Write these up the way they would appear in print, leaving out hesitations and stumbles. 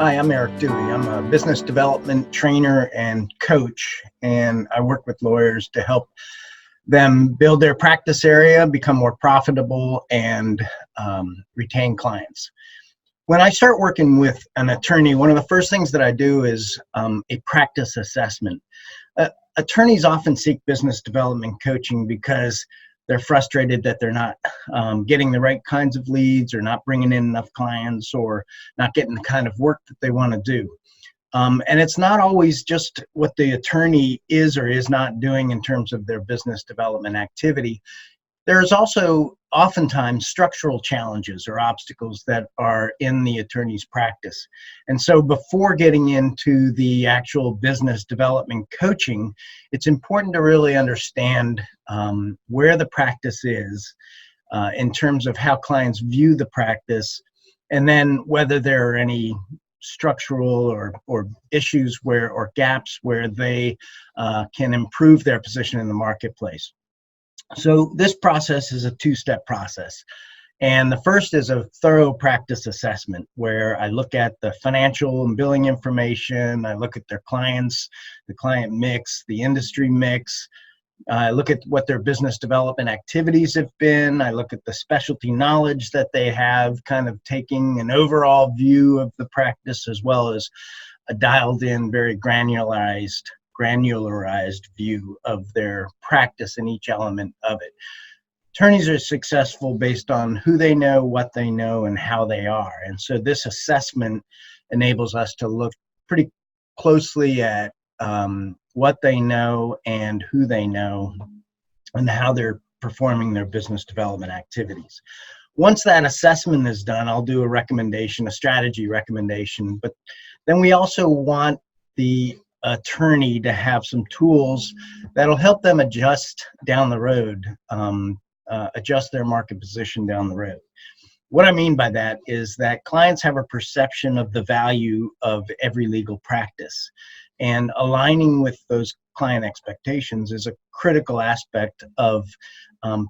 Hi, I'm Eric Dewey. I'm a business development trainer and coach, and I work with lawyers to help them build their practice area, become more profitable, and retain clients. When I start working with an attorney, one of the first things that I do is a practice assessment. Attorneys often seek business development coaching because they're frustrated that they're not getting the right kinds of leads, or not bringing in enough clients, or not getting the kind of work that they want to do. And it's not always just what the attorney is or is not doing in terms of their business development activity. There's also oftentimes structural challenges or obstacles that are in the attorney's practice. And so before getting into the actual business development coaching, it's important to really understand where the practice is in terms of how clients view the practice, and then whether there are any structural or issues or gaps where they can improve their position in the marketplace. So this process is a two-step process. And the first is a thorough practice assessment, where I look at the financial and billing information, I look at their clients, the client mix, the industry mix, I look at what their business development activities have been, I look at the specialty knowledge that they have, kind of taking an overall view of the practice, as well as a dialed in, very granularized view of their practice in each element of it. Attorneys are successful based on who they know, what they know, and how they are. And so this assessment enables us to look pretty closely at what they know and who they know and how they're performing their business development activities. Once that assessment is done, I'll do a recommendation, a strategy recommendation, but then we also want the attorney to have some tools that'll help them adjust down the road, adjust their market position down the road. What I mean by that is that clients have a perception of the value of every legal practice, and aligning with those client expectations is a critical aspect of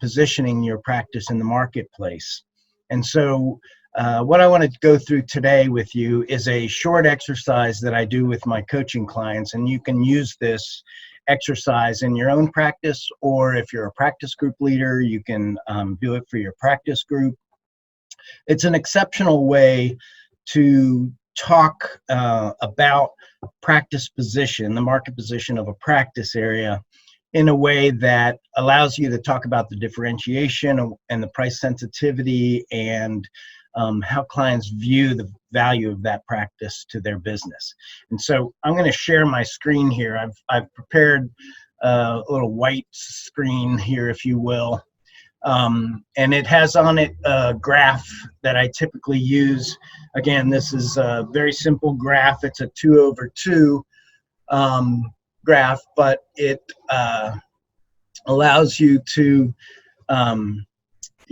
positioning your practice in the marketplace. And so what I want to go through today with you is a short exercise that I do with my coaching clients, and you can use this exercise in your own practice, or if you're a practice group leader, you can do it for your practice group. It's an exceptional way to talk about practice position, the market position of a practice area, in a way that allows you to talk about the differentiation and the price sensitivity, and how clients view the value of that practice to their business. And so I'm going to share my screen here. I've prepared a little white screen here, if you will. And it has on it a graph that I typically use. Again, this is a very simple graph. It's a 2/2 graph, but it allows you to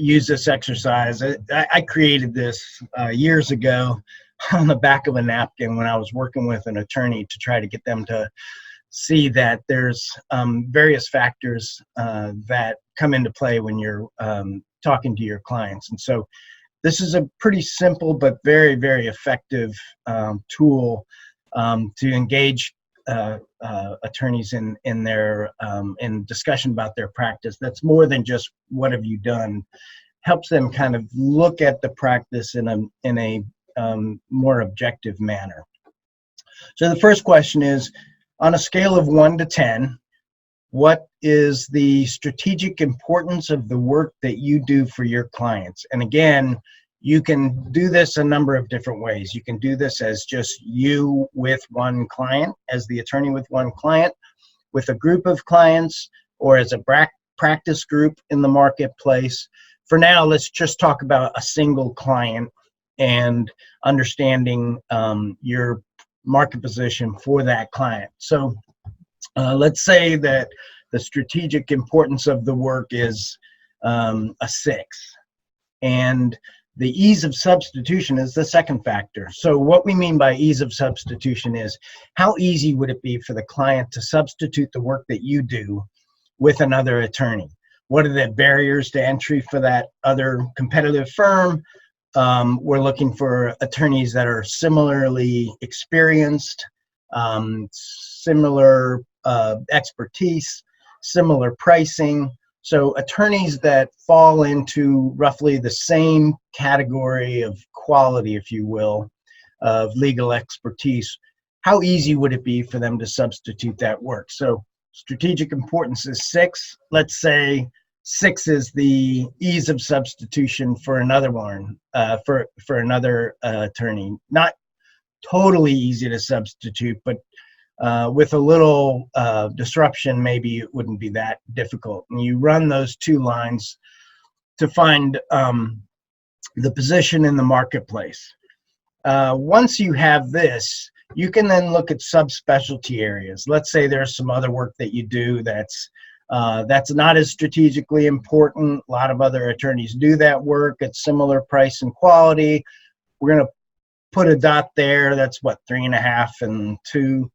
use this exercise. I created this years ago on the back of a napkin when I was working with an attorney to try to get them to see that there's various factors that come into play when you're talking to your clients. And so this is a pretty simple but very, very effective tool to engage attorneys in their in discussion about their practice. That's more than just what have you done. Helps them kind of look at the practice in a more objective manner. So the first question is, on a scale of 1 to 10, what is the strategic importance of the work that you do for your clients? And again, you can do this a number of different ways. You can do this as just you with one client, as the attorney with one client, with a group of clients, or as a practice group in the marketplace. For now, let's just talk about a single client and understanding your market position for that client. So let's say that the strategic importance of the work is a 6, and the ease of substitution is the second factor. So what we mean by ease of substitution is, how easy would it be for the client to substitute the work that you do with another attorney? What are the barriers to entry for that other competitive firm? We're looking for attorneys that are similarly experienced, similar expertise, similar pricing. So attorneys that fall into roughly the same category of quality, if you will, of legal expertise. How easy would it be for them to substitute that work? So strategic importance is 6. Let's say 6 is the ease of substitution for another one, for another attorney. Not totally easy to substitute, but with a little disruption, maybe it wouldn't be that difficult. And you run those 2 lines to find the position in the marketplace. Once you have this, you can then look at subspecialty areas. Let's say there's some other work that you do that's not as strategically important. A lot of other attorneys do that work at similar price and quality. We're going to put a dot there. That's what, 3.5 and 2.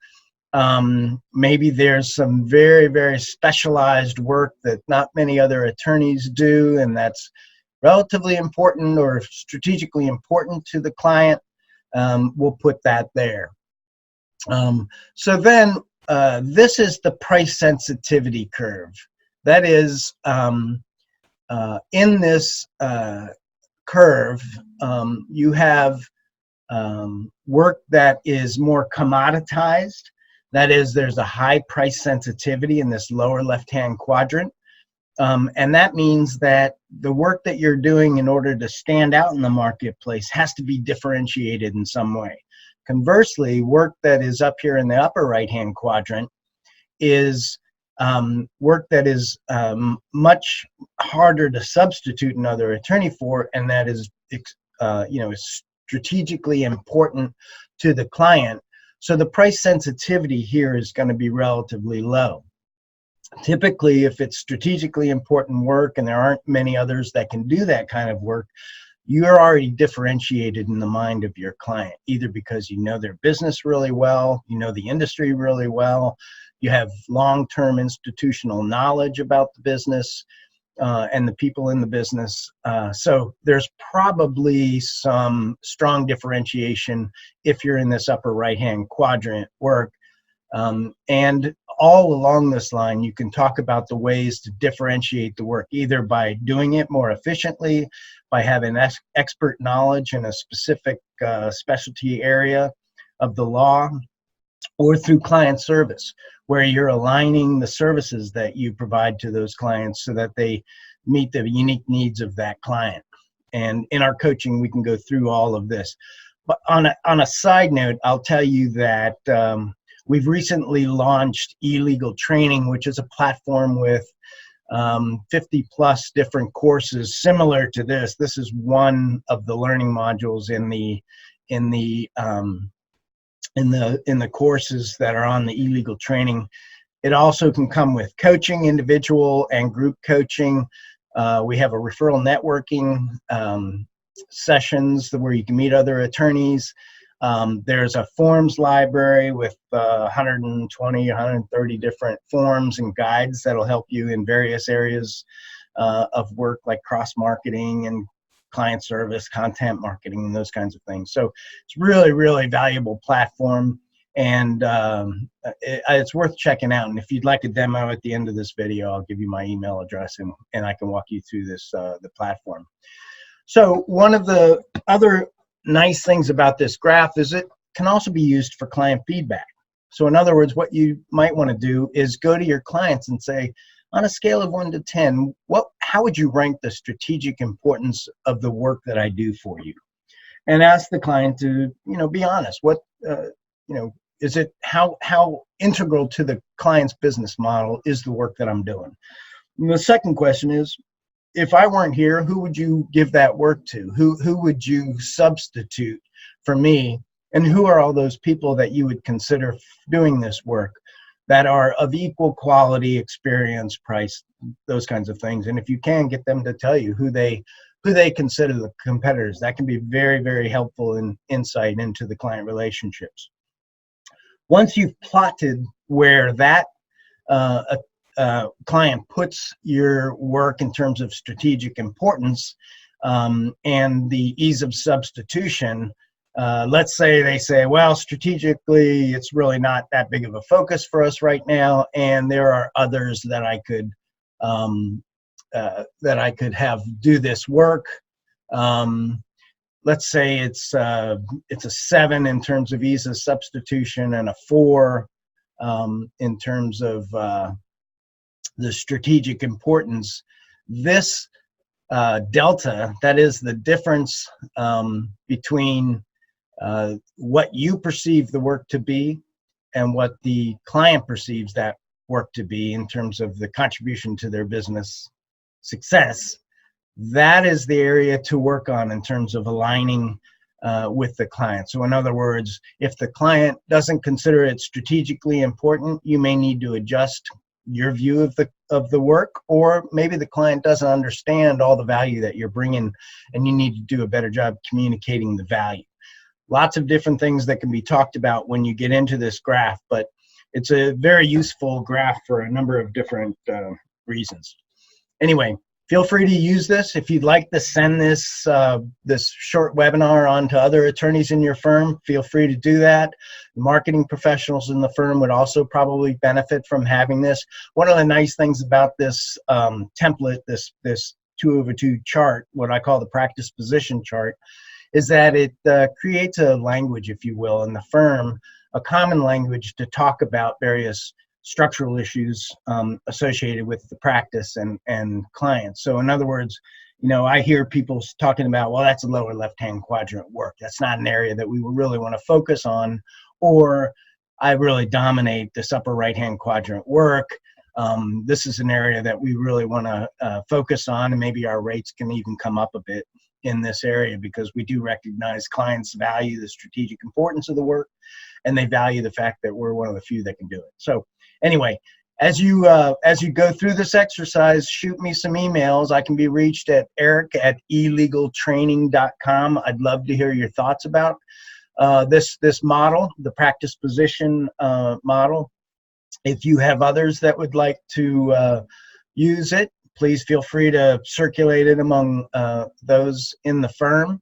Maybe there's some very, very specialized work that not many other attorneys do, and that's relatively important or strategically important to the client. We'll put that there. So then this is the price sensitivity curve. That is, in this curve, you have work that is more commoditized. That is, there's a high price sensitivity in this lower left-hand quadrant. And that means that the work that you're doing in order to stand out in the marketplace has to be differentiated in some way. Conversely, work that is up here in the upper right-hand quadrant is work that is much harder to substitute another attorney for, and that is, is strategically important to the client. So the price sensitivity here is going to be relatively low. Typically, if it's strategically important work and there aren't many others that can do that kind of work, you're already differentiated in the mind of your client, either because you know their business really well, you know the industry really well, you have long-term institutional knowledge about the business and the people in the business. So there's probably some strong differentiation if you're in this upper right-hand quadrant work. And all along this line, you can talk about the ways to differentiate the work, either by doing it more efficiently, by having expert knowledge in a specific specialty area of the law, or through client service, where you're aligning the services that you provide to those clients so that they meet the unique needs of that client. And in our coaching, we can go through all of this. But on a side note, I'll tell you that we've recently launched eLegal Training, which is a platform with 50 plus different courses similar to this. This is one of the learning modules in the courses that are on the eLegal Training. It also can come with coaching, individual and group coaching. We have a referral networking sessions where you can meet other attorneys. There's a forms library with 120, 130 different forms and guides that'll help you in various areas of work, like cross-marketing and client service, content marketing, and those kinds of things. So it's really, really valuable platform, and it's worth checking out. And if you'd like a demo at the end of this video, I'll give you my email address, and I can walk you through this the platform. So one of the other nice things about this graph is it can also be used for client feedback. So in other words, what you might want to do is go to your clients and say, on a scale of 1 to 10, how would you rank the strategic importance of the work that I do for you? And ask the client to, be honest. What, is it, how integral to the client's business model is the work that I'm doing? And the second question is, if I weren't here, who would you give that work to? Who would you substitute for me? And who are all those people that you would consider doing this work that are of equal quality, experience, price, those kinds of things? And if you can, get them to tell you who they consider the competitors. That can be very, very helpful in insight into the client relationships. Once you've plotted where that client puts your work in terms of strategic importance, and the ease of substitution. Let's say they say, well, strategically, it's really not that big of a focus for us right now, and there are others that I could have do this work. Let's say it's a 7 in terms of ease of substitution and a 4 in terms of the strategic importance. This delta, that is the difference between what you perceive the work to be and what the client perceives that work to be in terms of the contribution to their business success, that is the area to work on in terms of aligning with the client. So in other words, if the client doesn't consider it strategically important, you may need to adjust your view of the work, or maybe the client doesn't understand all the value that you're bringing and you need to do a better job communicating the value. Lots of different things that can be talked about when you get into this graph, but it's a very useful graph for a number of different reasons. Anyway, feel free to use this. If you'd like to send this this short webinar on to other attorneys in your firm, feel free to do that. The marketing professionals in the firm would also probably benefit from having this. One of the nice things about this template, this 2/2 chart, what I call the practice position chart, is that it creates a language, if you will, in the firm, a common language to talk about various structural issues associated with the practice and clients. So in other words, you know, I hear people talking about, well, that's a lower left-hand quadrant work. That's not an area that we really want to focus on, or I really dominate this upper right-hand quadrant work. This is an area that we really want to focus on, and maybe our rates can even come up a bit in this area because we do recognize clients value the strategic importance of the work, and they value the fact that we're one of the few that can do it. So anyway, as you go through this exercise, shoot me some emails. I can be reached at eric@elegaltraining.com. I'd love to hear your thoughts about this model, the practice position model. If you have others that would like to use it, please feel free to circulate it among those in the firm.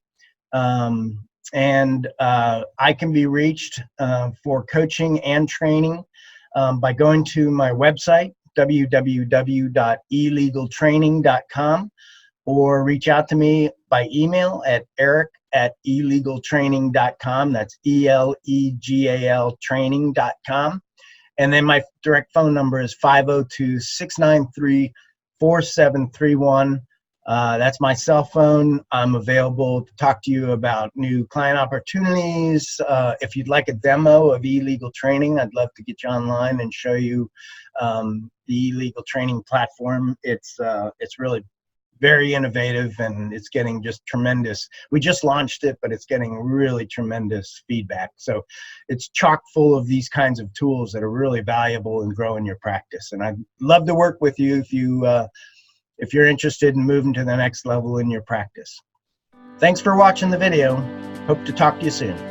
And I can be reached for coaching and training by going to my website, www.elegaltraining.com, or reach out to me by email at eric@elegaltraining.com. That's ELEGAL training.com. And then my direct phone number is 502-693-4731. That's my cell phone. I'm available to talk to you about new client opportunities. If you'd like a demo of eLegal Training, I'd love to get you online and show you the eLegal Training platform. It's really very innovative, and it's getting just tremendous. We just launched it, but it's getting really tremendous feedback. So it's chock full of these kinds of tools that are really valuable in growing your practice. And I'd love to work with you if you're interested in moving to the next level in your practice. Thanks for watching the video. Hope to talk to you soon.